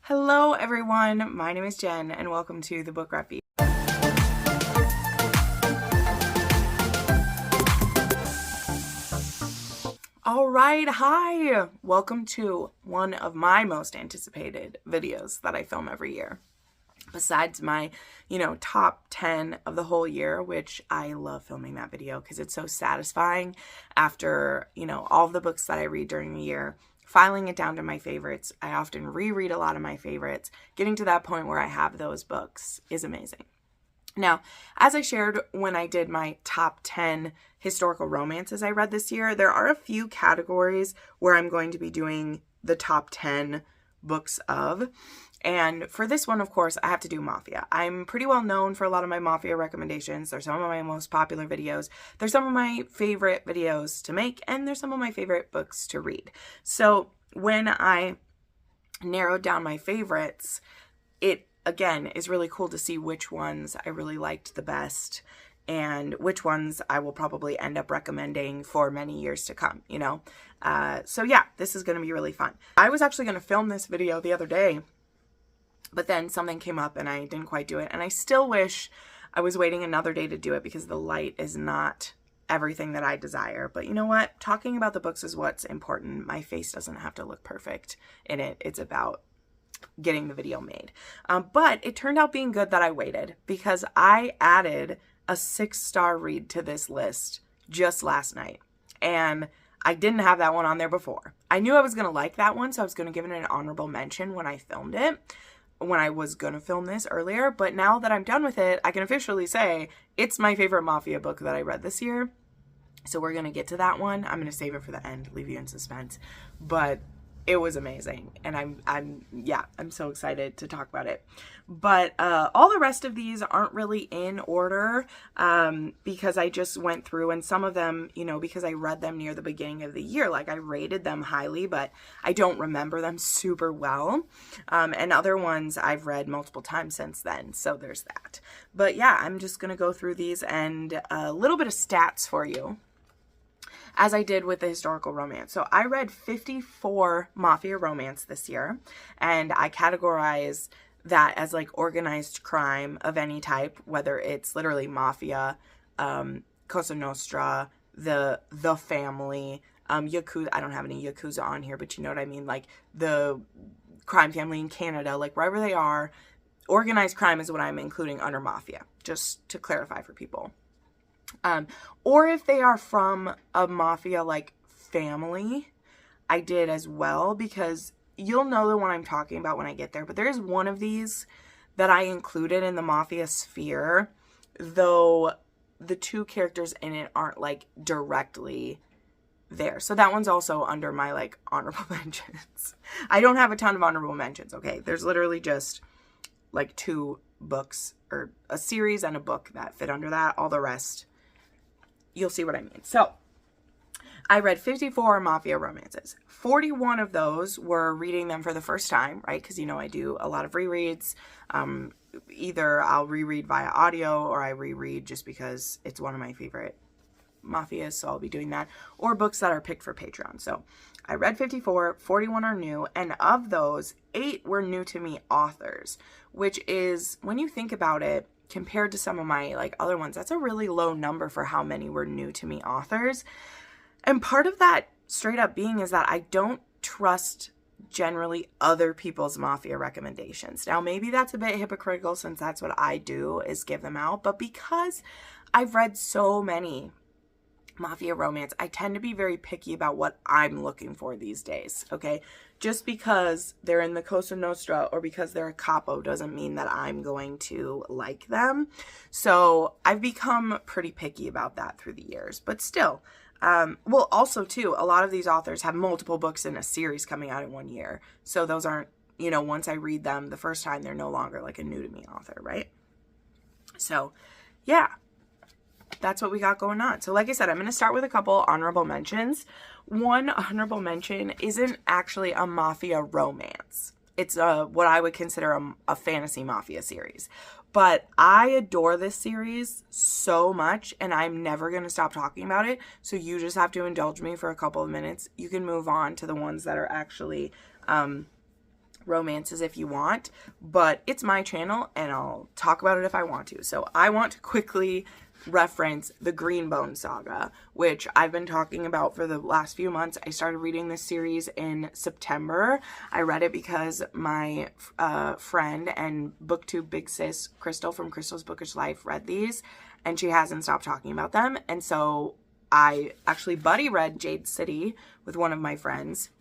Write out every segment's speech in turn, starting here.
Hello everyone, my name is Jen and welcome to the Book Review. Alright, hi! Welcome to one of my most anticipated videos that I film every year. Besides my, top 10 of the whole year, which I love filming that video because it's so satisfying after, all of the books that I read during the year. Filing it down to my favorites. I often reread a lot of my favorites. Getting to that point where I have those books is amazing. Now, as I shared when I did my top 10 historical romances I read this year, there are a few categories where I'm going to be doing the top 10 books of. And for this one, of course, I have to do Mafia. I'm pretty well known for a lot of my Mafia recommendations. They're some of my most popular videos. They're some of my favorite videos to make, and they're some of my favorite books to read. So when I narrowed down my favorites, it, again, is really cool to see which ones I really liked the best and which ones I will probably end up recommending for many years to come, So yeah, this is going to be really fun. I was actually going to film this video the other day, but then something came up and I didn't quite do it. And I still wish I was waiting another day to do it because the light is not everything that I desire. But you know what? Talking about the books is what's important. My face doesn't have to look perfect in it. It's about getting the video made. But it turned out being good that I waited because I added a 6-star read to this list just last night. And I didn't have that one on there before. I knew I was going to like that one, so I was going to give it an honorable mention when I filmed it. When I was going to film this earlier, but now that I'm done with it, I can officially say it's my favorite Mafia book that I read this year. So we're going to get to that one. I'm going to save it for the end, leave you in suspense, but it was amazing. And I'm so excited to talk about it. But all the rest of these aren't really in order because I just went through, and some of them, because I read them near the beginning of the year, like I rated them highly, but I don't remember them super well. And other ones I've read multiple times since then. So there's that. But yeah, I'm just going to go through these and a little bit of stats for you, as I did with the historical romance. So I read 54 Mafia Romance this year, and I categorize that as like organized crime of any type, whether it's literally Mafia, Cosa Nostra, the family, Yakuza. I don't have any Yakuza on here, but you know what I mean? Like the crime family in Canada, like wherever they are, organized crime is what I'm including under Mafia, just to clarify for people. Or if they are from a Mafia like family, I did as well, because you'll know the one I'm talking about when I get there. But there is one of these that I included in the Mafia sphere, though the two characters in it aren't like directly there. So that one's also under my like honorable mentions. I don't have a ton of honorable mentions, okay? There's literally just like 2 books, or a series and a book that fit under that. All the rest, you'll see what I mean. So I read 54 Mafia romances. 41 of those were reading them for the first time, right? Because, I do a lot of rereads. Either I'll reread via audio or I reread just because it's one of my favorite Mafias, so I'll be doing that. Or books that are picked for Patreon. So I read 54, 41 are new, and of those, 8 were new to me authors, which is, when you think about it, compared to some of my like other ones, that's a really low number for how many were new to me authors. And part of that straight up being is that I don't trust generally other people's Mafia recommendations. Now maybe that's a bit hypocritical since that's what I do, is give them out, but because I've read so many Mafia romance, I tend to be very picky about what I'm looking for these days, okay? Just because they're in the Cosa Nostra or because they're a capo doesn't mean that I'm going to like them. So I've become pretty picky about that through the years, but still. Well, also too, a lot of these authors have multiple books in a series coming out in one year. So those aren't, once I read them the first time, they're no longer like a new to me author, right? So yeah. That's what we got going on. So like I said, I'm going to start with a couple honorable mentions. One honorable mention isn't actually a Mafia romance. It's what I would consider a fantasy Mafia series. But I adore this series so much, and I'm never going to stop talking about it. So you just have to indulge me for a couple of minutes. You can move on to the ones that are actually romances if you want, but it's my channel and I'll talk about it if I want to. So I want to quickly reference the Greenbone saga, which I've been talking about for the last few months. I started reading this series in September. I read it because my friend and booktube big sis Crystal from Crystal's Bookish Life read these, and she hasn't stopped talking about them. And so I actually buddy read Jade City with one of my friends,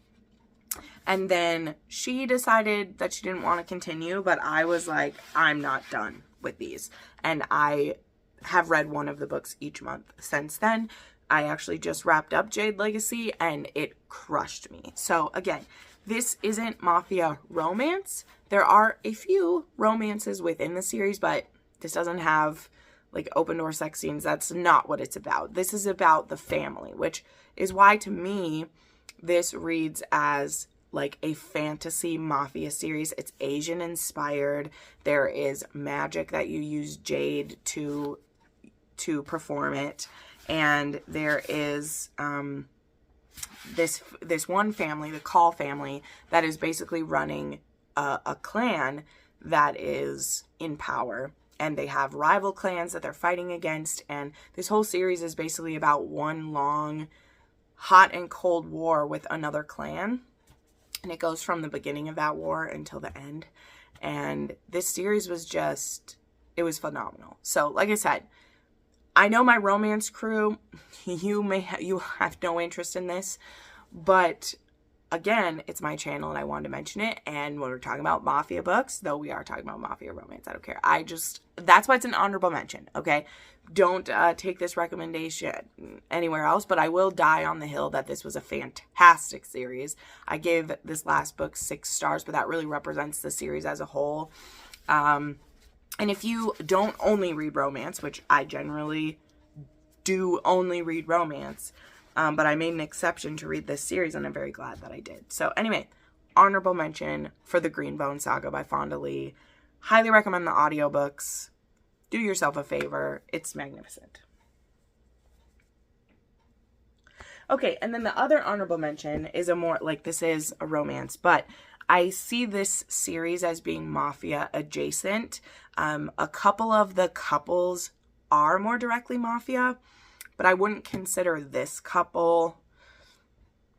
and then she decided that she didn't want to continue, but I was like, I'm not done with these. And I have read one of the books each month since then. I actually just wrapped up Jade Legacy and it crushed me. So again, this isn't Mafia romance. There are a few romances within the series, but this doesn't have like open door sex scenes. That's not what it's about. This is about the family, which is why to me this reads as like a fantasy mafia series. It's Asian inspired. There is magic that you use jade to perform it, and there is this one family, the Call family, that is basically running a clan that is in power, and they have rival clans that they're fighting against, and this whole series is basically about one long hot and cold war with another clan, and it goes from the beginning of that war until the end. And this series was just, it was phenomenal. So like I said, I know my romance crew, you have no interest in this, but again, it's my channel and I wanted to mention it. And when we're talking about Mafia books, though we are talking about Mafia romance, I don't care. That's why it's an honorable mention, okay? Don't take this recommendation anywhere else, but I will die on the hill that this was a fantastic series. I gave this last book 6 stars, but that really represents the series as a whole. And if you don't only read romance, which I generally do only read romance, but I made an exception to read this series, and I'm very glad that I did. So anyway, honorable mention for the Greenbone Saga by Fonda Lee. Highly recommend the audiobooks. Do yourself a favor. It's magnificent. Okay, and then the other honorable mention is this is a romance, but I see this series as being Mafia adjacent. A couple of the couples are more directly Mafia, but I wouldn't consider this couple.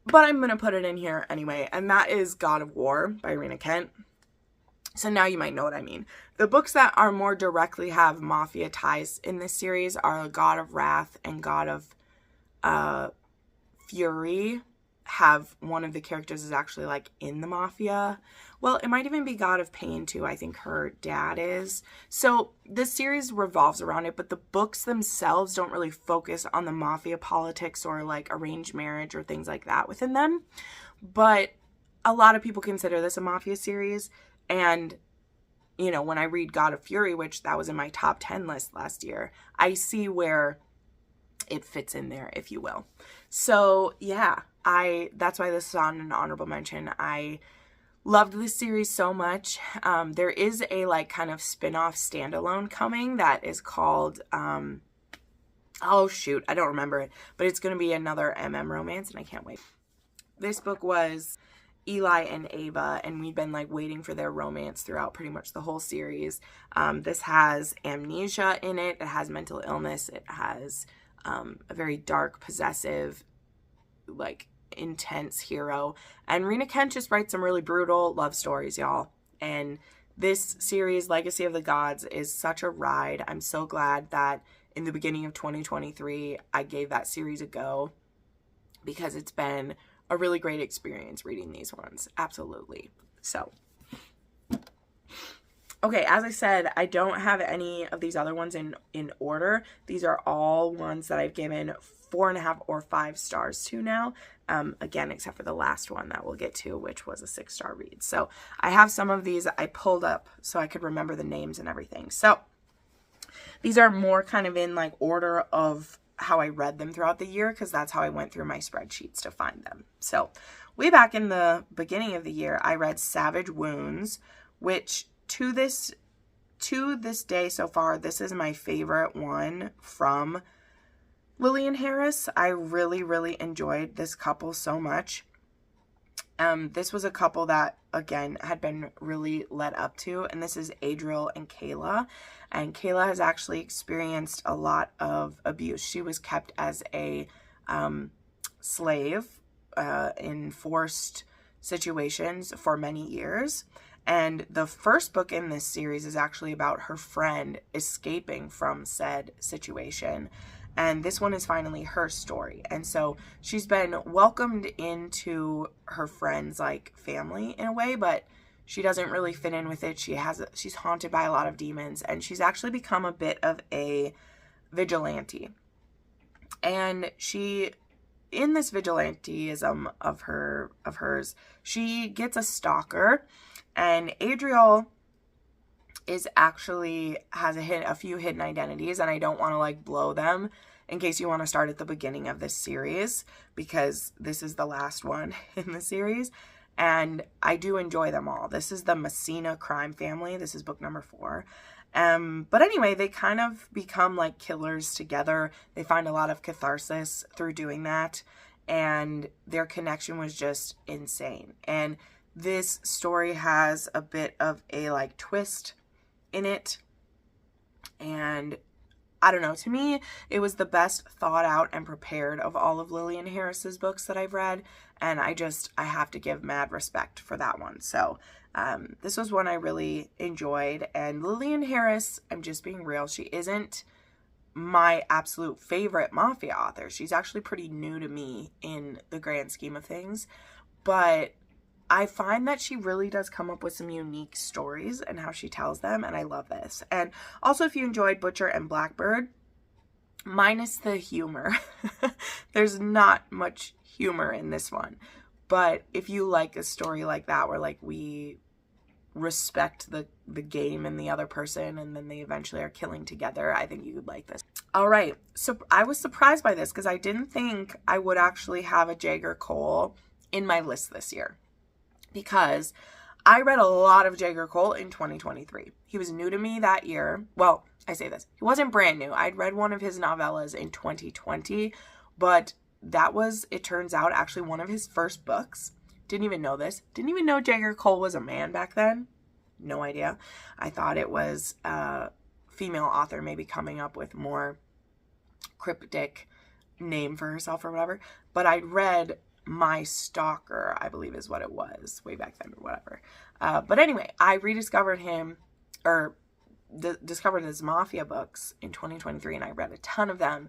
But I'm going to put it in here anyway, and that is God of War by Rena Kent. So now you might know what I mean. The books that are more directly have Mafia ties in this series are God of Wrath and God of Fury. Have one of the characters is actually like in the Mafia. Well, it might even be God of Pain too. I think her dad is. So this series revolves around it, but the books themselves don't really focus on the Mafia politics or like arranged marriage or things like that within them. But a lot of people consider this a Mafia series. And, you know, when I read God of Fury, which that was in my top 10 list last year, I see where it fits in there, if you will. So yeah, that's why this is on an honorable mention. I loved this series so much. There is a like kind of spin-off standalone coming that is called, oh shoot, I don't remember it, but it's going to be another MM romance and I can't wait. This book was Eli and Ava, and we've been like waiting for their romance throughout pretty much the whole series. This has amnesia in it. It has mental illness. It has a very dark, possessive, like intense hero. And Rena Kent just writes some really brutal love stories, y'all. And this series, Legacy of the Gods, is such a ride. I'm so glad that in the beginning of 2023, I gave that series a go because it's been a really great experience reading these ones. Absolutely. So, okay, as I said, I don't have any of these other ones in order. These are all ones that I've given 4.5 or 5 stars to now. Again, except for the last one that we'll get to, which was a 6-star read. So I have some of these I pulled up so I could remember the names and everything. So these are more kind of in like order of how I read them throughout the year, because that's how I went through my spreadsheets to find them. So way back in the beginning of the year, I read Savage Wounds, which to this day so far, this is my favorite one from Lillian Harris. I really, really enjoyed this couple so much. This was a couple that, again, had been really led up to, and this is Adriel and Kayla. And Kayla has actually experienced a lot of abuse. She was kept as a slave in forced situations for many years. And the first book in this series is actually about her friend escaping from said situation. And this one is finally her story. And so she's been welcomed into her friend's like family in a way, but she doesn't really fit in with it. She's haunted by a lot of demons, and she's actually become a bit of a vigilante. And she, in this vigilanteism of hers, she gets a stalker, and Adriel is actually has a few hidden identities, and I don't want to like blow them in case you want to start at the beginning of this series, because this is the last one in the series, and I do enjoy them all. This is the Messina crime family. This is book number 4. But anyway, they kind of become like killers together. They find a lot of catharsis through doing that, and their connection was just insane. And this story has a bit of a like twist in it, and I don't know, to me it was the best thought out and prepared of all of Lillian Harris's books that I've read, and I have to give mad respect for that one. So this was one I really enjoyed. And Lillian Harris, I'm just being real, she isn't my absolute favorite Mafia author. She's actually pretty new to me in the grand scheme of things, but I find that she really does come up with some unique stories and how she tells them, and I love this. And also, if you enjoyed Butcher and Blackbird, minus the humor, there's not much humor in this one, but if you like a story like that where like we respect the game and the other person, and then they eventually are killing together, I think you would like this. All right, so I was surprised by this because I didn't think I would actually have a Jager Cole in my list this year, because I read a lot of Jager Cole in 2023. He was new to me that year. Well, I say this, he wasn't brand new. I'd read one of his novellas in 2020, but that was, it turns out, actually one of his first books. Didn't even know this. Didn't even know Jager Cole was a man back then. No idea. I thought it was a female author maybe coming up with more cryptic name for herself or whatever. But I'd read My Stalker, I believe is what it was, way back then or whatever. But anyway, I rediscovered him, or discovered his Mafia books in 2023, and I read a ton of them,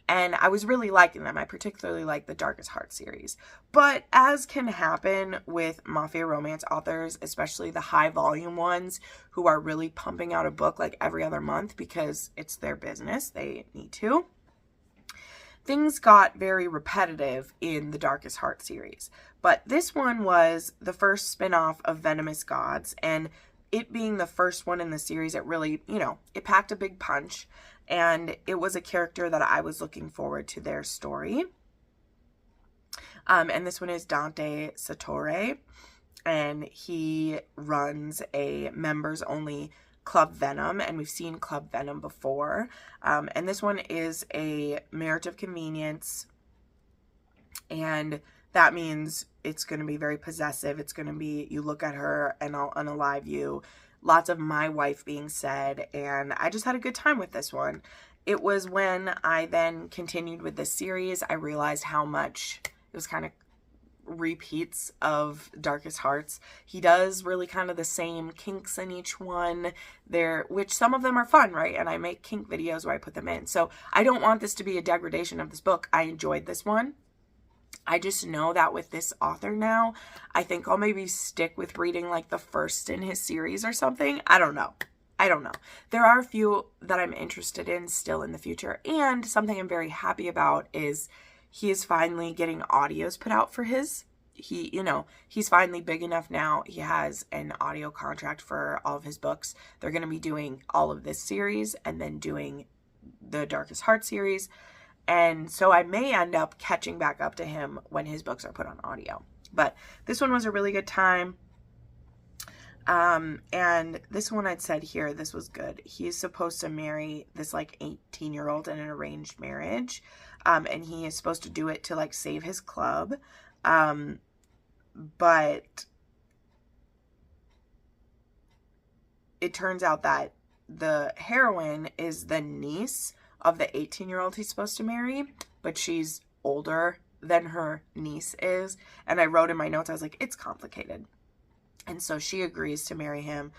and I was really liking them. I particularly like the Darkest Heart series. But as can happen with Mafia romance authors, especially the high volume ones who are really pumping out a book like every other month because it's their business, they need to, things got very repetitive in the Darkest Heart series. But this one was the first spin-off of Venomous Gods, and it being the first one in the series, it really, it packed a big punch, and it was a character that I was looking forward to their story. And this one is Dante Sartore, and he runs a members-only Club Venom, and we've seen Club Venom before. And this one is a marriage of convenience, and that means it's going to be very possessive. It's going to be, you look at her and I'll unalive you. Lots of my wife being said, and I just had a good time with this one. It was when I then continued with this series, I realized how much it was kind of repeats of Darkest Hearts. He does really kind of the same kinks in each one there, which some of them are fun, right? And I make kink videos where I put them in. So I don't want this to be a degradation of this book. I enjoyed this one. I just know that with this author now, I think I'll maybe stick with reading like the first in his series or something. I don't know. There are a few that I'm interested in still in the future. And something I'm very happy about is he is finally getting audios put out for his. He's finally big enough now. He has an audio contract for all of his books. They're going to be doing all of this series and then doing the Darkest Heart series. And so I may end up catching back up to him when his books are put on audio. But this one was a really good time. And this one I'd said here, this was good. He's supposed to marry this like 18-year-old in an arranged marriage. And he is supposed to do it to like save his club. But it turns out that the heroine is the niece of the 18-year-old he's supposed to marry, but she's older than her niece is. And I wrote in my notes, I was like, it's complicated. And so she agrees to marry him.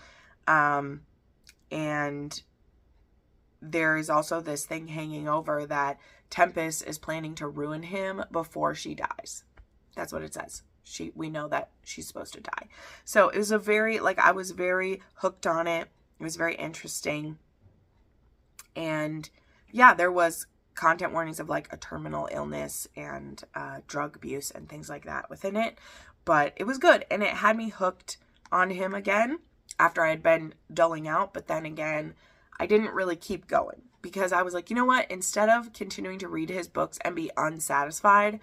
And there is also this thing hanging over that Tempest is planning to ruin him before she dies. That's what it says. We know that she's supposed to die. So it was I was very hooked on it. It was very interesting. And yeah, there was content warnings of like a terminal illness and drug abuse and things like that within it. But it was good. And it had me hooked on him again after I had been dulling out. But then again, I didn't really keep going because I was like, you know what? Instead of continuing to read his books and be unsatisfied,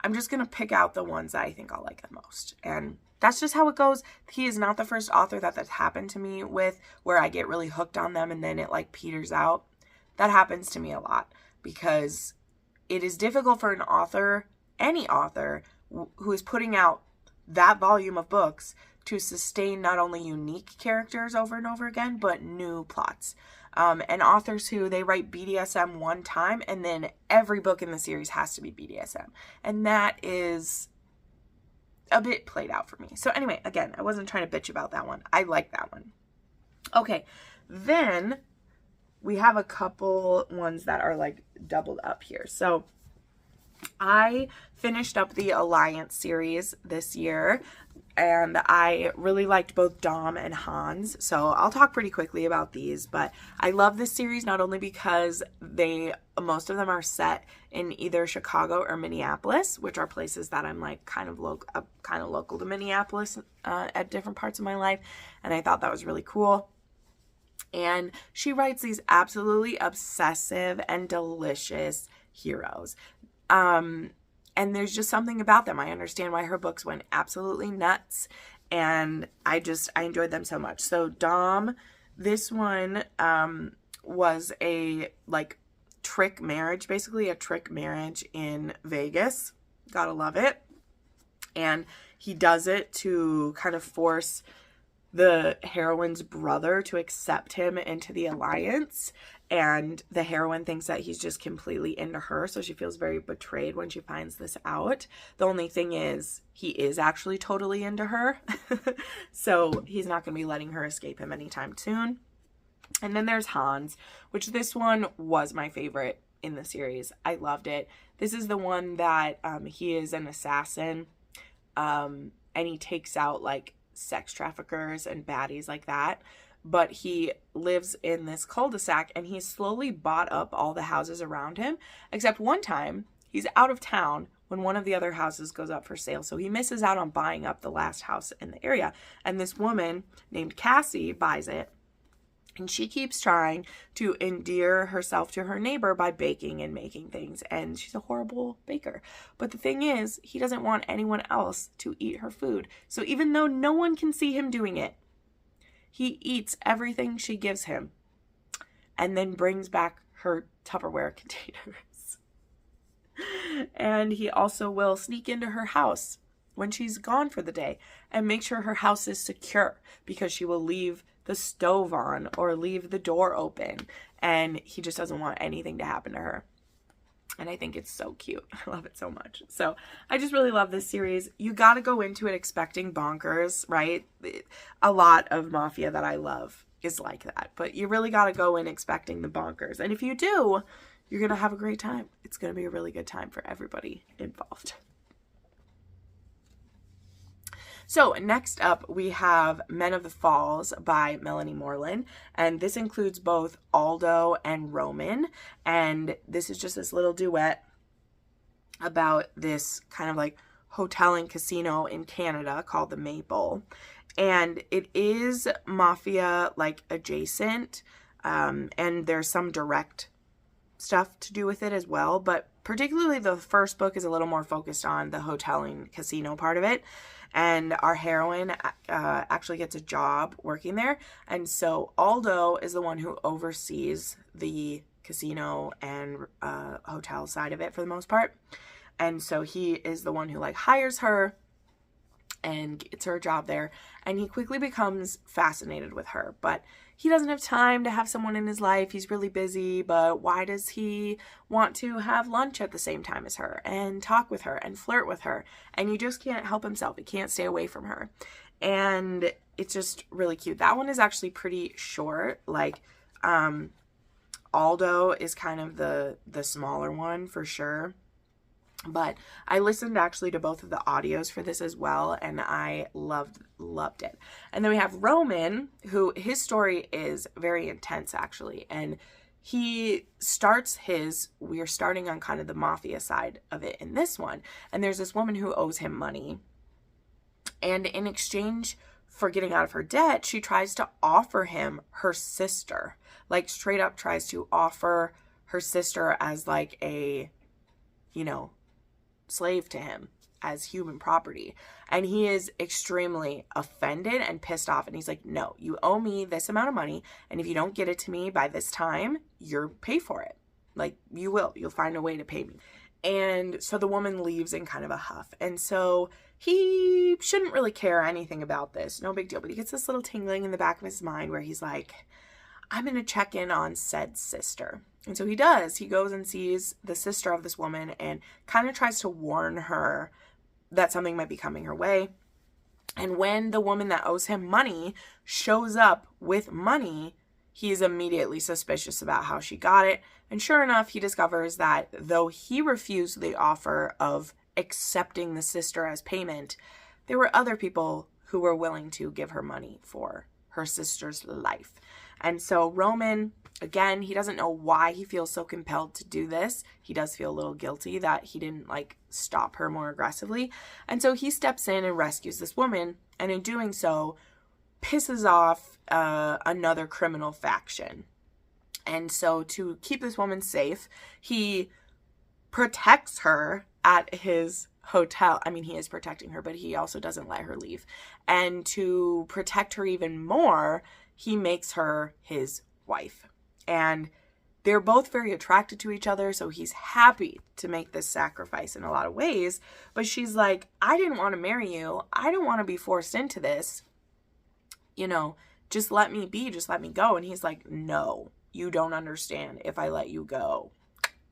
I'm just going to pick out the ones that I think I'll like the most. And that's just how it goes. He is not the first author that's happened to me with, where I get really hooked on them and then it like peters out. That happens to me a lot because it is difficult for an author, any author, who is putting out that volume of books to sustain not only unique characters over and over again, but new plots. And authors who they write BDSM one time and then every book in the series has to be BDSM. And that is a bit played out for me. So anyway, again, I wasn't trying to bitch about that one. I like that one. Okay, then we have a couple ones that are like doubled up here. So I finished up the Alliance series this year, and I really liked both Dom and Hans. So I'll talk pretty quickly about these, but I love this series not only because most of them are set in either Chicago or Minneapolis, which are places that I'm like kind of local to Minneapolis at different parts of my life, and I thought that was really cool. And she writes these absolutely obsessive and delicious heroes. And there's just something about them. I understand why her books went absolutely nuts, and I enjoyed them so much. So Dom, this one was a like trick marriage, basically a trick marriage in Vegas. Gotta love it. And he does it to kind of force the heroine's brother to accept him into the Alliance, and the heroine thinks that he's just completely into her, so she feels very betrayed when she finds this out. The only thing is, he is actually totally into her, so he's not going to be letting her escape him anytime soon. And then there's Hans, which this one was my favorite in the series. I loved it. This is the one that he is an assassin, and he takes out like sex traffickers and baddies like that, but he lives in this cul-de-sac and he's slowly bought up all the houses around him, except one time he's out of town when one of the other houses goes up for sale, so he misses out on buying up the last house in the area. And this woman named Cassie buys it, and she keeps trying to endear herself to her neighbor by baking and making things. And she's a horrible baker. But the thing is, he doesn't want anyone else to eat her food. So even though no one can see him doing it, he eats everything she gives him and then brings back her Tupperware containers. And he also will sneak into her house when she's gone for the day and make sure her house is secure, because she will leave the stove on or leave the door open, and he just doesn't want anything to happen to her. And I think it's so cute. I love it so much. So I just really love this series. You got to go into it expecting bonkers, right? A lot of Mafia that I love is like that, but you really got to go in expecting the bonkers. And if you do, you're going to have a great time. It's going to be a really good time for everybody involved. So next up, we have Men of the Falls by Melanie Moreland, and this includes both Aldo and Roman, and this is just this little duet about this kind of like hotel and casino in Canada called the Maple, and it is Mafia like adjacent, and there's some direct stuff to do with it as well, but particularly the first book is a little more focused on the hotel and casino part of it. And our heroine actually gets a job working there. And so Aldo is the one who oversees the casino and hotel side of it for the most part. And so he is the one who like hires her and gets her a job there. And he quickly becomes fascinated with her, but he doesn't have time to have someone in his life. He's really busy, but why does he want to have lunch at the same time as her and talk with her and flirt with her? And he just can't help himself. He can't stay away from her. And it's just really cute. That one is actually pretty short. Like, Aldo is kind of the smaller one for sure. But I listened actually to both of the audios for this as well, and I loved it. And then we have Roman, who his story is very intense actually, and he starts we're starting on kind of the mafia side of it in this one. And there's this woman who owes him money, and in exchange for getting out of her debt, she tries to offer him her sister. Like, straight up tries to offer her sister as like a, slave to him, as human property. And he is extremely offended and pissed off. And he's like, no, you owe me this amount of money. And if you don't get it to me by this time, you'll pay for it. Like, you'll find a way to pay me. And so the woman leaves in kind of a huff. And so he shouldn't really care anything about this. No big deal. But he gets this little tingling in the back of his mind where he's like, I'm going to check in on said sister. And so he does. He goes and sees the sister of this woman and kind of tries to warn her that something might be coming her way. And when the woman that owes him money shows up with money, he's immediately suspicious about how she got it. And sure enough, he discovers that though he refused the offer of accepting the sister as payment, there were other people who were willing to give her money for her sister's life. And so Roman, again, he doesn't know why he feels so compelled to do this. He does feel a little guilty that he didn't stop her more aggressively. And so he steps in and rescues this woman, and in doing so, pisses off another criminal faction. And so to keep this woman safe, he protects her at his hotel. I mean, he is protecting her, but he also doesn't let her leave. And to protect her even more, he makes her his wife. And they're both very attracted to each other, so he's happy to make this sacrifice in a lot of ways. But she's like, I didn't want to marry you. I don't want to be forced into this. Just let me be, just let me go. And he's like, no, you don't understand. If I let you go,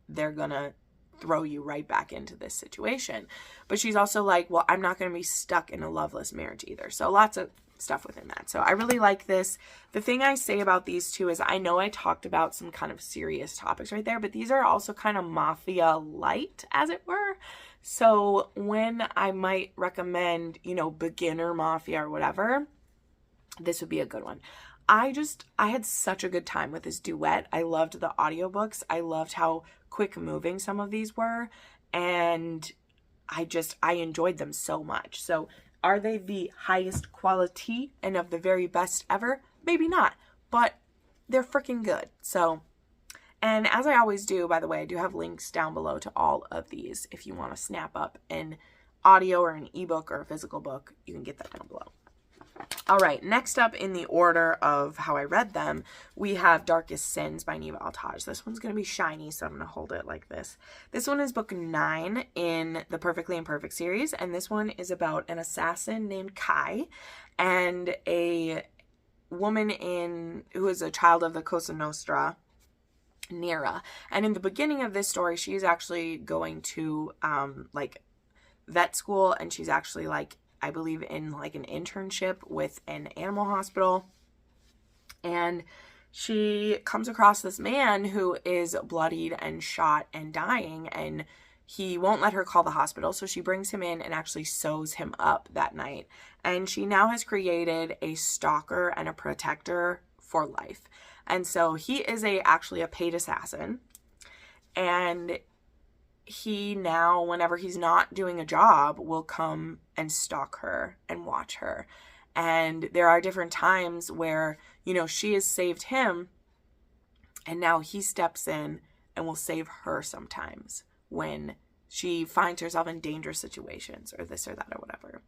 they're gonna throw you right back into this situation. But she's also like, well, I'm not going to be stuck in a loveless marriage either. So lots of stuff within that. So I really like this. The thing I say about these two is I know I talked about some kind of serious topics right there, but these are also kind of mafia light, as it were. So when I might recommend, beginner mafia or whatever, this would be a good one. I had such a good time with this duet. I loved the audiobooks. I loved how quick moving some of these were. And I enjoyed them so much. So are they the highest quality and of the very best ever? Maybe not, but they're freaking good. So, and as I always do, by the way, I do have links down below to all of these. If you want to snap up an audio or an ebook or a physical book, you can get that down below. All right, next up in the order of how I read them, we have Darkest Sins by Neva Altaj. This one's going to be shiny, so I'm going to hold it like this. This one is book 9 in the Perfectly Imperfect series, and this one is about an assassin named Kai and a woman who is a child of the Cosa Nostra, Nira. And in the beginning of this story, she's actually going to vet school, and she's actually I believe in an internship with an animal hospital. And she comes across this man who is bloodied and shot and dying, and he won't let her call the hospital. So she brings him in and actually sews him up that night. And she now has created a stalker and a protector for life. And so he is actually a paid assassin. And he now, whenever he's not doing a job, will come and stalk her and watch her. And there are different times where, she has saved him, and now he steps in and will save her sometimes when she finds herself in dangerous situations or this or that or whatever.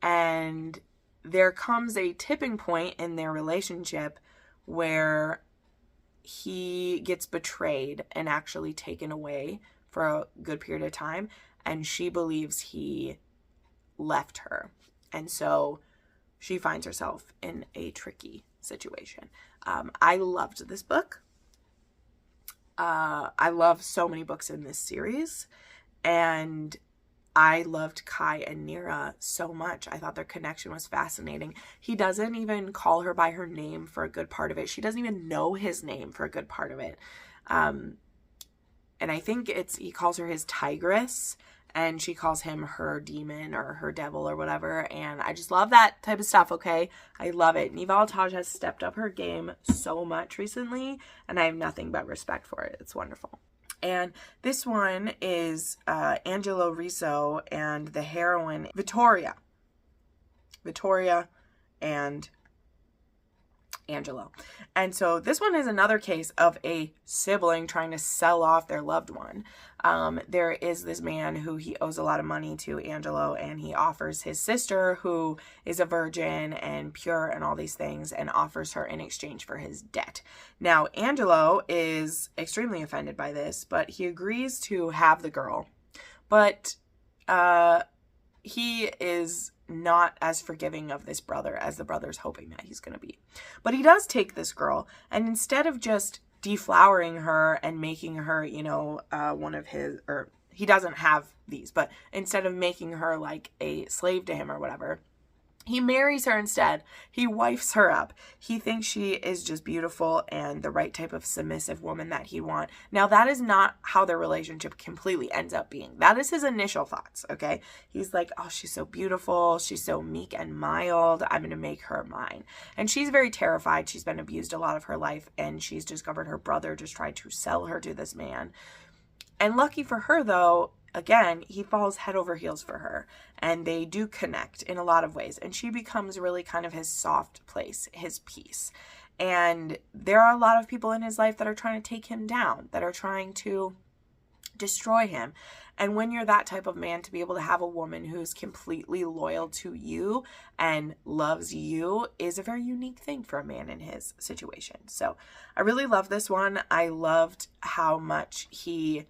And there comes a tipping point in their relationship where he gets betrayed and actually taken away for a good period of time, and she believes he left her. And so she finds herself in a tricky situation. I loved this book. I love so many books in this series, and I loved Kai and Nira so much. I thought their connection was fascinating. He doesn't even call her by her name for a good part of it. She doesn't even know his name for a good part of it. And I think he calls her his tigress, and she calls him her demon or her devil or whatever. And I just love that type of stuff, okay? I love it. Nival Taj has stepped up her game so much recently, and I have nothing but respect for it. It's wonderful. And this one is Angelo Rizo and the heroine Vittoria and Angelo. And so this one is another case of a sibling trying to sell off their loved one. There is this man who he owes a lot of money to, Angelo, and he offers his sister, who is a virgin and pure and all these things, and offers her in exchange for his debt. Now, Angelo is extremely offended by this, but he agrees to have the girl. But he is not as forgiving of this brother as the brother's hoping that he's going to be. But he does take this girl, and instead of just deflowering her and making her, one of his, or he doesn't have these, but instead of making her like a slave to him or whatever, he marries her instead. He wifes her up. He thinks she is just beautiful and the right type of submissive woman that he'd want. Now, that is not how their relationship completely ends up being. That is his initial thoughts, okay? He's like, oh, she's so beautiful. She's so meek and mild. I'm going to make her mine. And she's very terrified. She's been abused a lot of her life, and she's discovered her brother just tried to sell her to this man. And lucky for her, though, again, he falls head over heels for her, and they do connect in a lot of ways, and she becomes really kind of his soft place, his peace. And there are a lot of people in his life that are trying to take him down, that are trying to destroy him. And when you're that type of man, to be able to have a woman who's completely loyal to you and loves you is a very unique thing for a man in his situation. So I really love this one. I loved how much he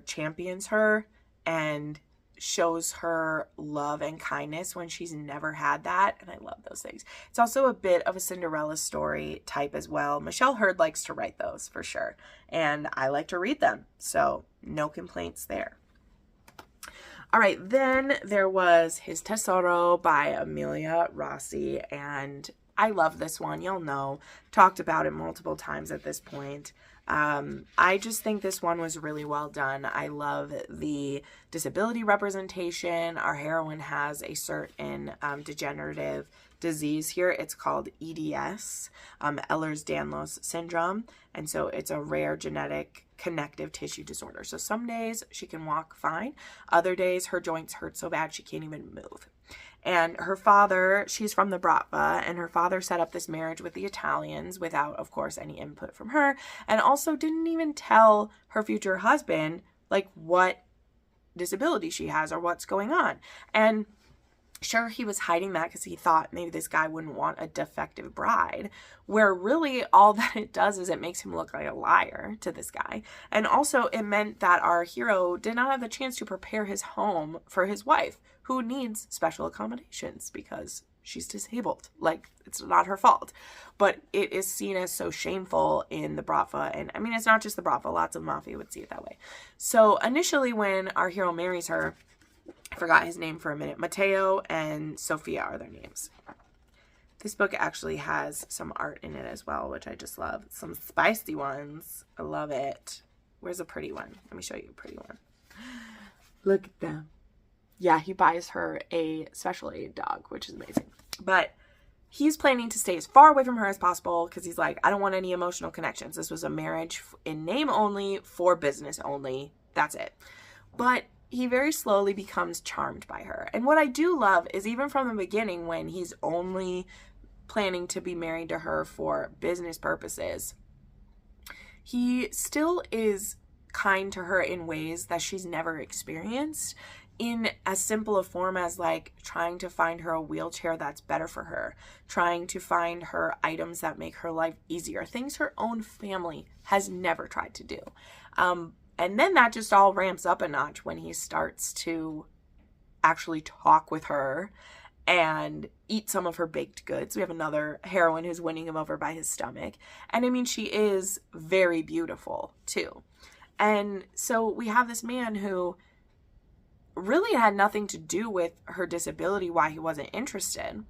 champions her and shows her love and kindness when she's never had that. And I love those things. It's also a bit of a Cinderella story type as well. Michelle Hurd likes to write those for sure. And I like to read them. So no complaints there. All right, then there was his Tesoro by Amelia Rossi. And I love this one. You'll know. Talked about it multiple times at this point. I just think this one was really well done. I love the disability representation. Our heroine has a certain degenerative disease here. It's called EDS, Ehlers-Danlos syndrome. And so it's a rare genetic connective tissue disorder. So some days she can walk fine. Other days her joints hurt so bad she can't even move. And her father, she's from the Bratva, and her father set up this marriage with the Italians without, of course, any input from her, and also didn't even tell her future husband, like, what disability she has or what's going on. And sure, he was hiding that because he thought maybe this guy wouldn't want a defective bride, where really all that it does is it makes him look like a liar to this guy. And also it meant that our hero did not have the chance to prepare his home for his wife, who needs special accommodations because she's disabled. Like, it's not her fault. But it is seen as so shameful in the Bratva. And I mean, it's not just the Bratva. Lots of mafia would see it that way. So initially when our hero marries her, I forgot his name for a minute. Matteo and Sophia are their names. This book actually has some art in it as well, which I just love. Some spicy ones. I love it. Where's a pretty one? Let me show you a pretty one. Look at them. Yeah, he buys her a special aid dog, which is amazing. But he's planning to stay as far away from her as possible because he's like, I don't want any emotional connections. This was a marriage in name only, for business only. That's it. But he very slowly becomes charmed by her. And what I do love is even from the beginning, when he's only planning to be married to her for business purposes, he still is kind to her in ways that she's never experienced, in as simple a form as like trying to find her a wheelchair that's better for her, trying to find her items that make her life easier, things her own family has never tried to do. And then that just all ramps up a notch when he starts to actually talk with her and eat some of her baked goods. We have another heroine who's winning him over by his stomach. And I mean, she is very beautiful too. And so we have this man who really had nothing to do with her disability, why he wasn't interested.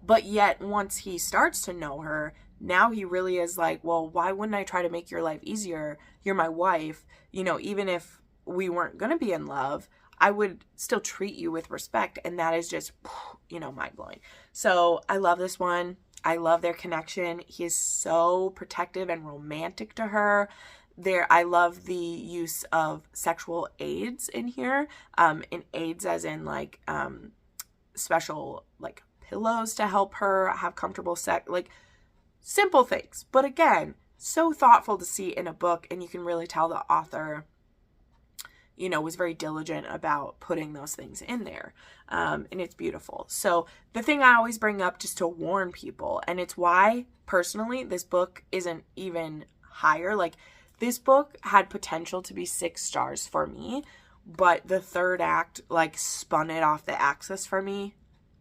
But yet, once he starts to know her, now he really is like, well, why wouldn't I try to make your life easier? You're my wife. You know, even if we weren't going to be in love, I would still treat you with respect. And that is just, you know, mind-blowing. So I love this one. I love their connection. He is so protective and romantic to her. I love the use of sexual aids in here. In aids as in like special like pillows to help her have comfortable sex, like simple things. But again, so thoughtful to see in a book, and you can really tell the author, you know, was very diligent about putting those things in there. And it's beautiful. So the thing I always bring up just to warn people, and it's why personally this book isn't even higher. Like, this book had potential to be 6 stars for me, but the third act like spun it off the axis for me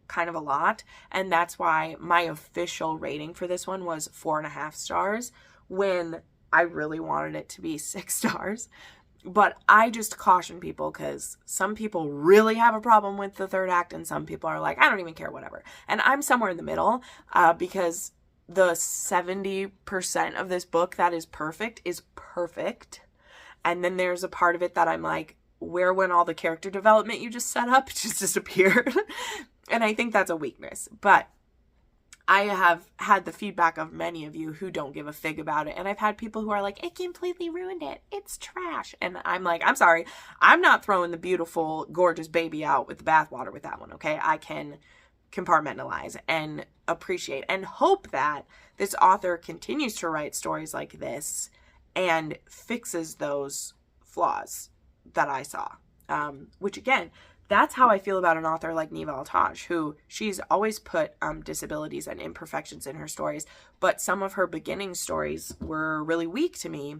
kind of a lot. And that's why my official rating for this one was 4.5 stars when I really wanted it to be 6 stars. But I just caution people because some people really have a problem with the third act and some people are like, I don't even care, whatever. And I'm somewhere in the middle because the 70% of this book that is perfect is perfect. And then there's a part of it that I'm like, where went all the character development you just set up? It just disappeared. And I think that's a weakness. But I have had the feedback of many of you who don't give a fig about it. And I've had people who are like, it completely ruined it. It's trash. And I'm like, I'm sorry. I'm not throwing the beautiful, gorgeous baby out with the bathwater with that one, okay? I can compartmentalize and appreciate and hope that this author continues to write stories like this and fixes those flaws that I saw. Which again, that's how I feel about an author like Niva Altaj, who she's always put disabilities and imperfections in her stories, but some of her beginning stories were really weak to me.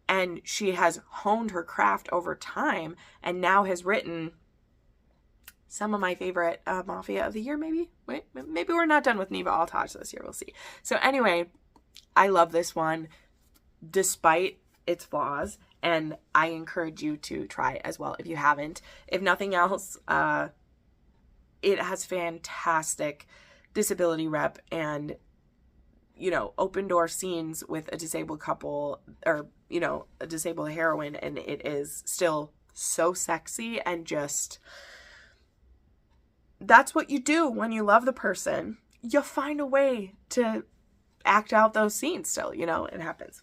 And she has honed her craft over time and now has written some of my favorite Mafia of the year, maybe? Wait, maybe we're not done with Niva Altaj this year. We'll see. So anyway, I love this one despite its flaws, and I encourage you to try it as well if you haven't. If nothing else, it has fantastic disability rep and, you know, open door scenes with a disabled couple or, you know, a disabled heroine, and it is still so sexy and just... That's what you do when you love the person. You'll find a way to act out those scenes still, you know, it happens.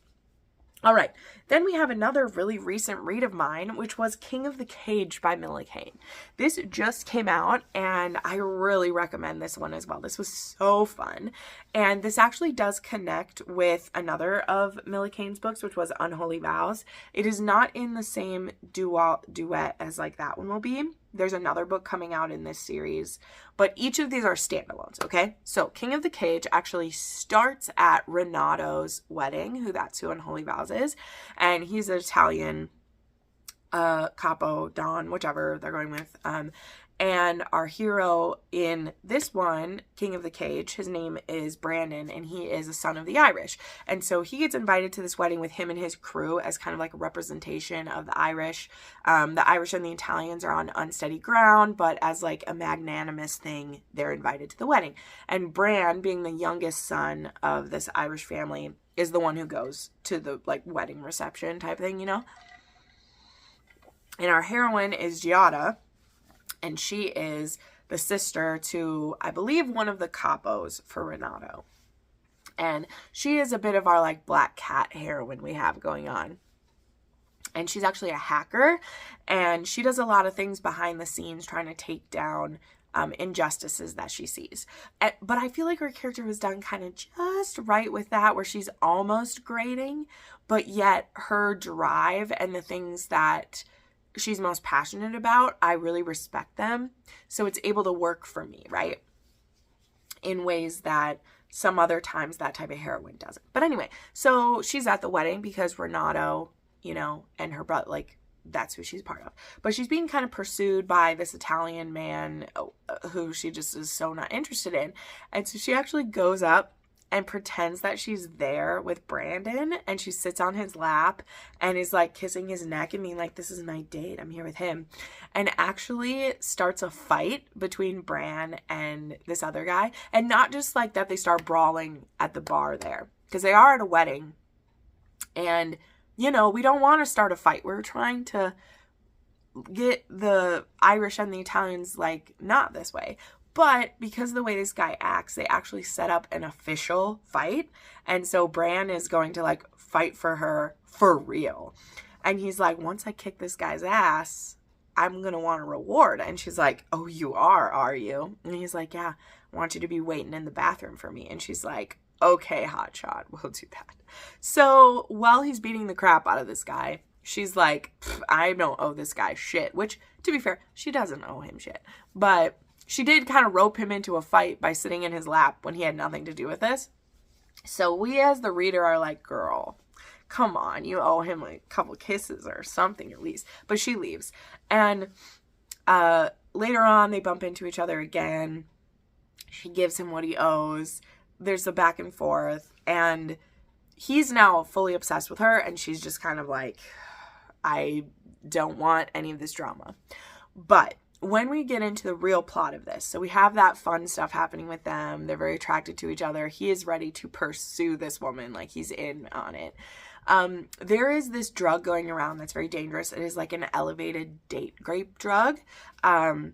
All right. Then we have another really recent read of mine, which was King of the Cage by Millie Kane. This just came out and I really recommend this one as well. This was so fun. And this actually does connect with another of Millie Kane's books, which was Unholy Vows. It is not in the same duet as like that one will be. There's another book coming out in this series, but each of these are standalones, okay? So King of the Cage actually starts at Renato's wedding, who Unholy Vows is, and he's an Italian capo, don, whichever they're going with. And our hero in this one, King of the Cage, his name is Brandon, and he is a son of the Irish. And so he gets invited to this wedding with him and his crew as kind of like a representation of the Irish. The Irish and the Italians are on unsteady ground, but as like a magnanimous thing, they're invited to the wedding. And Bran, being the youngest son of this Irish family, is the one who goes to the like wedding reception type thing, you know? And our heroine is Giada, and she is the sister to, I believe, one of the capos for Renato. And she is a bit of our like black cat heroine we have going on. And she's actually a hacker, and she does a lot of things behind the scenes trying to take down injustices that she sees. But I feel like her character was done kind of just right with that, where she's almost grating, but yet her drive and the things that she's most passionate about, I really respect them. So it's able to work for me, right? In ways that some other times that type of heroine doesn't. But anyway, so she's at the wedding because Renato, you know, and her brother, like that's who she's part of. But she's being kind of pursued by this Italian man who she just is so not interested in. And so she actually goes up and pretends that she's there with Brandon, and she sits on his lap and is like kissing his neck and being like, this is my date, I'm here with him, and actually starts a fight between Bran and this other guy. And not just like that, they start brawling at the bar there, because they are at a wedding, and you know, we don't want to start a fight. We're trying to get the Irish and the Italians like not this way. But because of the way this guy acts, they actually set up an official fight. And so Bran is going to like fight for her for real. And he's like, once I kick this guy's ass, I'm going to want a reward. And she's like, oh, you are you? And he's like, yeah, I want you to be waiting in the bathroom for me. And she's like, okay, hotshot, we'll do that. So while he's beating the crap out of this guy, she's like, I don't owe this guy shit. Which, to be fair, she doesn't owe him shit. But she did kind of rope him into a fight by sitting in his lap when he had nothing to do with this. So we as the reader are like, girl, come on, you owe him like a couple kisses or something at least. But she leaves. And later on, they bump into each other again. She gives him what he owes. There's a back and forth. And he's now fully obsessed with her. And she's just kind of like, I don't want any of this drama. But when we get into the real plot of this, so we have that fun stuff happening with them. They're very attracted to each other. He is ready to pursue this woman. Like, he's in on it. There is this drug going around that's very dangerous. It is like an elevated date grape drug. And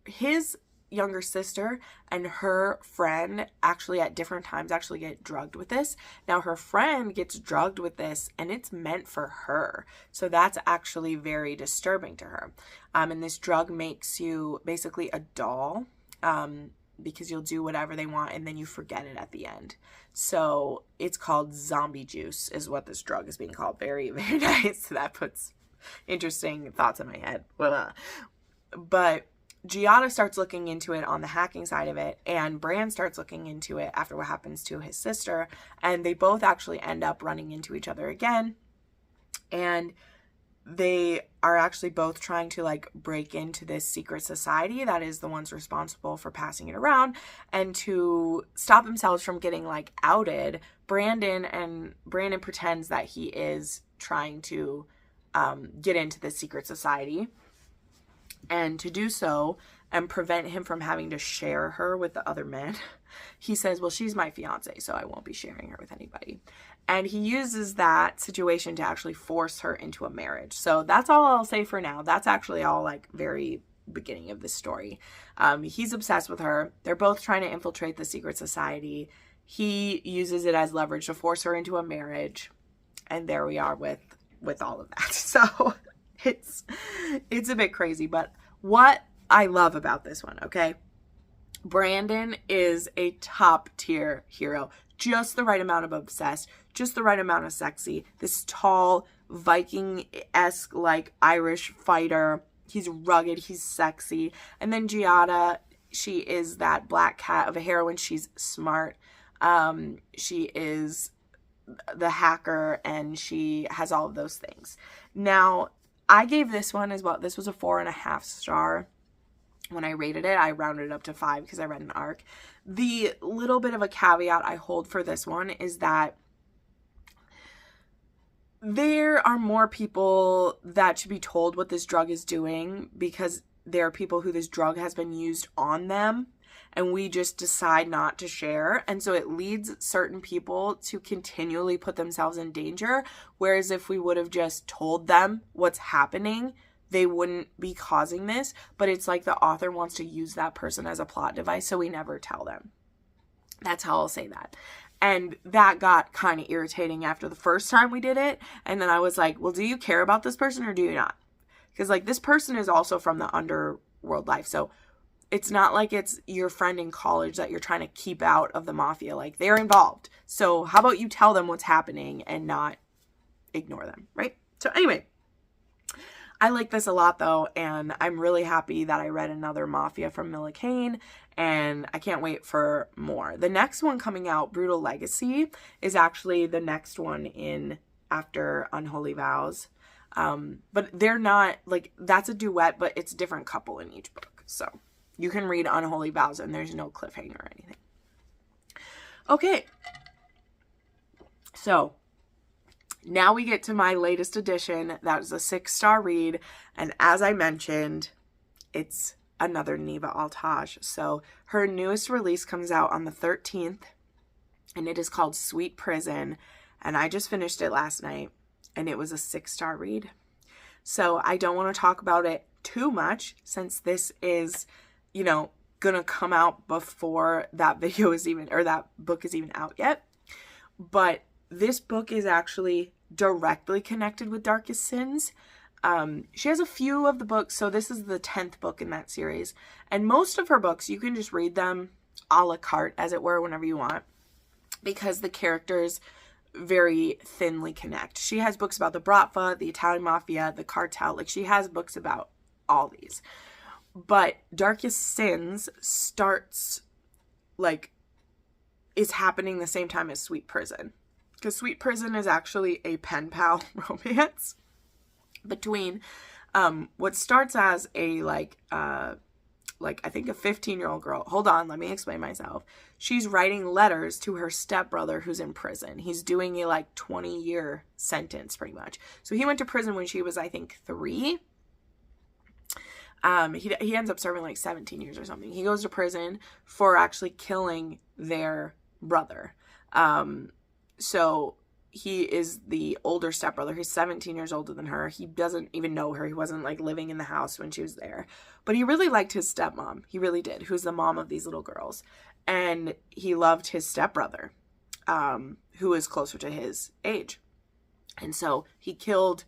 his younger sister and her friend actually at different times actually get drugged with this. Now her friend gets drugged with this and it's meant for her. So that's actually very disturbing to her. And this drug makes you basically a doll, because you'll do whatever they want and then you forget it at the end. So it's called zombie juice is what this drug is being called. Very, very nice. That puts interesting thoughts in my head. But Giada starts looking into it on the hacking side of it, and Bran starts looking into it after what happens to his sister, and they both actually end up running into each other again, and they are actually both trying to like break into this secret society that is the ones responsible for passing it around, and to stop themselves from getting like outed, Brandon pretends that he is trying to get into this secret society. And to do so and prevent him from having to share her with the other men, he says, well, she's my fiance, so I won't be sharing her with anybody. And he uses that situation to actually force her into a marriage. So that's all I'll say for now. That's actually all like very beginning of this story. He's obsessed with her. They're both trying to infiltrate the secret society. He uses it as leverage to force her into a marriage. And there we are with all of that. So it's a bit crazy, but what I love about this one, okay? Brandon is a top tier hero. Just the right amount of obsessed, just the right amount of sexy. This tall, Viking-esque, like Irish fighter. He's rugged, he's sexy. And then Giada, she is that black cat of a heroine. She's smart. She is the hacker, and she has all of those things. Now, I gave this one as well. This was a 4.5 star. When I rated it, I rounded it up to 5 because I read an arc. The little bit of a caveat I hold for this one is that there are more people that should be told what this drug is doing, because there are people who this drug has been used on them and we just decide not to share. And so it leads certain people to continually put themselves in danger. Whereas if we would have just told them what's happening, they wouldn't be causing this. But it's like the author wants to use that person as a plot device, so we never tell them. That's how I'll say that. And that got kind of irritating after the first time we did it. And then I was like, well, do you care about this person or do you not? Because like this person is also from the underworld life. So it's not like it's your friend in college that you're trying to keep out of the mafia. Like, they're involved. So how about you tell them what's happening and not ignore them, right? So anyway, I like this a lot though, and I'm really happy that I read another Mafia from Mila Kane, and I can't wait for more. The next one coming out, Brutal Legacy, is actually the next one in after Unholy Vows. But they're not, like, that's a duet, but it's a different couple in each book. So you can read Unholy Vows and there's no cliffhanger or anything. Okay. So now we get to my latest edition. That is a 6-star read. And as I mentioned, it's another Neva Altaj. So her newest release comes out on the 13th, and it is called Sweet Prison. And I just finished it last night, and it was a 6-star read. So I don't want to talk about it too much, since this is, you know, gonna come out before that video is even, or that book is even out yet. But this book is actually directly connected with Darkest Sins. She has a few of the books, so this is the 10th book in that series. And most of her books, you can just read them a la carte, as it were, whenever you want, because the characters very thinly connect. She has books about the Bratva, the Italian Mafia, the cartel. Like, she has books about all these. But Darkest Sins starts, like, is happening the same time as Sweet Prison. Because Sweet Prison is actually a pen pal romance between what starts as a, like I think a 15-year-old girl. Hold on, let me explain myself. She's writing letters to her stepbrother who's in prison. He's doing a, like, 20-year sentence, pretty much. So he went to prison when she was, I think, 3. He ends up serving like 17 years or something. He goes to prison for actually killing their brother. So he is the older stepbrother. He's 17 years older than her. He doesn't even know her. He wasn't, like, living in the house when she was there. But he really liked his stepmom. He really did. Who's the mom of these little girls. And he loved his stepbrother, who is closer to his age. And so he killed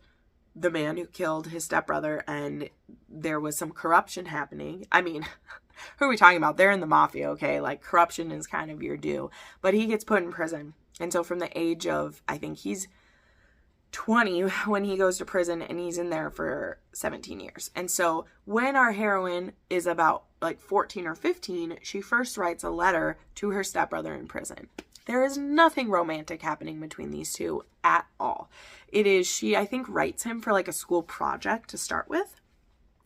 the man who killed his stepbrother, and there was some corruption happening. I mean, who are we talking about? They're in the mafia, okay? Like, corruption is kind of your due. But he gets put in prison. And so from the age of, I think he's 20 when he goes to prison, and he's in there for 17 years. And so when our heroine is about, like, 14 or 15, she first writes a letter to her stepbrother in prison. There is nothing romantic happening between these two at all. It is, she, I think, writes him for, like, a school project to start with.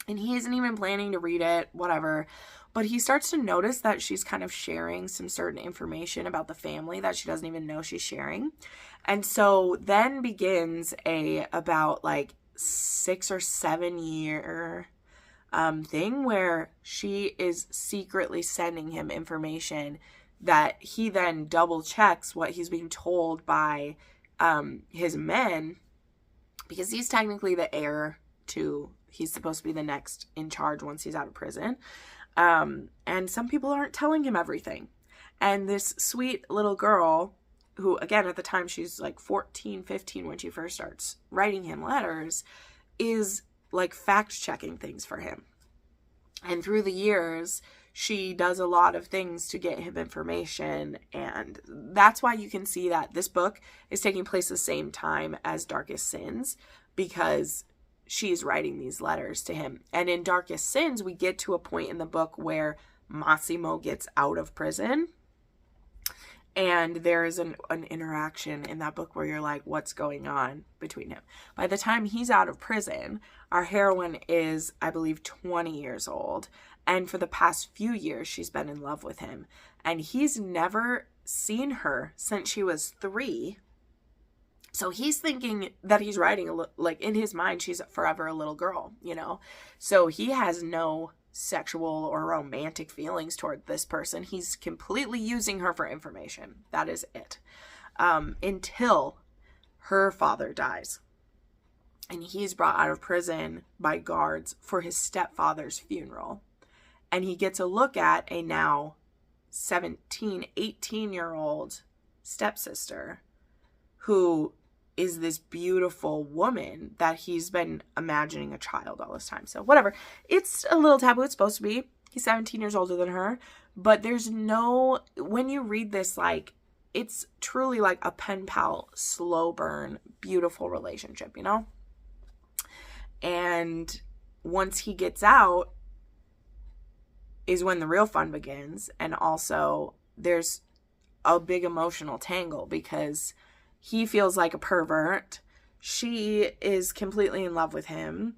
And he isn't even planning to read it, whatever. But he starts to notice that she's kind of sharing some certain information about the family that she doesn't even know she's sharing. And so then begins about, like, 6 or 7 year thing where she is secretly sending him information that he then double checks what he's being told by his men, because he's technically the heir to, he's supposed to be the next in charge once he's out of prison. And some people aren't telling him everything. And this sweet little girl, who, again, at the time she's like 14, 15 when she first starts writing him letters, is, like, fact-checking things for him. And through the years, she does a lot of things to get him information, and that's why you can see that this book is taking place the same time as Darkest Sins, because she's writing these letters to him. And in Darkest Sins, we get to a point in the book where Massimo gets out of prison, and there is an interaction in that book where you're like, what's going on between him? By the time he's out of prison, our heroine is, I believe, 20 years old. And for the past few years, she's been in love with him. And he's never seen her since she was 3. So he's thinking that he's writing, like, in his mind, she's forever a little girl, you know? So he has no sexual or romantic feelings toward this person. He's completely using her for information. That is it. Until her father dies. And he's brought out of prison by guards for his stepfather's funeral. And he gets a look at a now 17, 18-year-old stepsister who is this beautiful woman that he's been imagining a child all this time. So whatever. It's a little taboo. It's supposed to be. He's 17 years older than her. But there's no, when you read this, like, it's truly like a pen pal, slow burn, beautiful relationship, you know? And once he gets out is when the real fun begins. And also there's a big emotional tangle because he feels like a pervert. she is completely in love with him.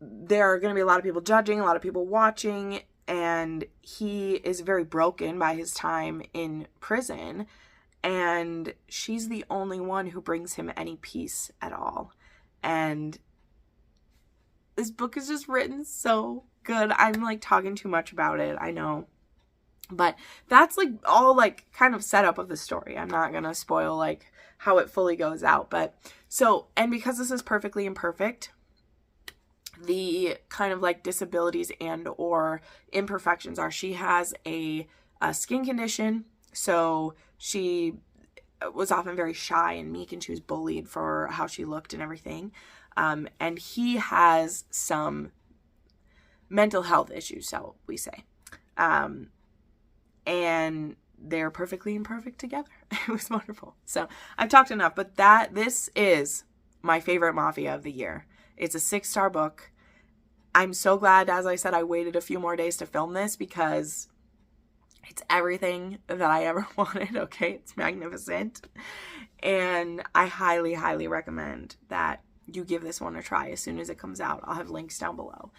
There are going to be a lot of people judging, a lot of people watching, and he is very broken by his time in prison, and she's the only one who brings him any peace at all. And this book is just written so good. I'm like talking too much about it, I know. But that's like all like kind of setup of the story. I'm not going to spoil like how it fully goes out. But so, and because this is perfectly imperfect, the kind of like disabilities and or imperfections are she has a skin condition. So she was often very shy and meek, and she was bullied for how she looked and everything. And he has some mental health issues, shall we say. And they're perfectly imperfect together. It was wonderful. So I've talked enough, but this is my favorite Mafia of the year. It's a 6-star book. I'm so glad, as I said, I waited a few more days to film this because it's everything that I ever wanted, okay? It's magnificent. And I highly, highly recommend that you give this one a try as soon as it comes out. I'll have links down below.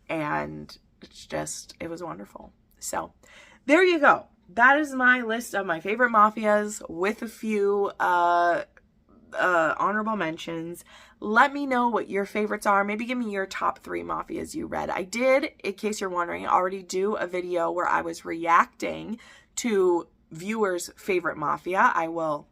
And it was wonderful. So there you go. That is my list of my favorite Mafias with a few honorable mentions. Let me know what your favorites are. Maybe give me your top 3 Mafias you read. I did, in case you're wondering, already do a video where I was reacting to viewers' favorite Mafia. I will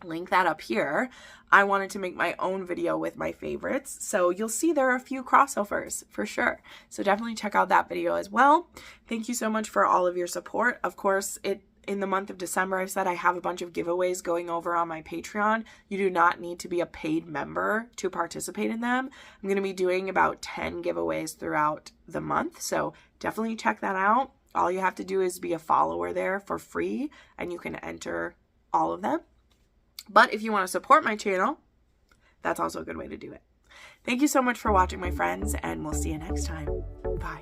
link that up here. I wanted to make my own video with my favorites, so you'll see there are a few crossovers for sure. So definitely check out that video as well. Thank you so much for all of your support. Of course, in the month of December, I've said I have a bunch of giveaways going over on my Patreon. You do not need to be a paid member to participate in them. I'm going to be doing about 10 giveaways throughout the month, so definitely check that out. All you have to do is be a follower there for free, and you can enter all of them. But if you want to support my channel, that's also a good way to do it. Thank you so much for watching, my friends, and we'll see you next time. Bye.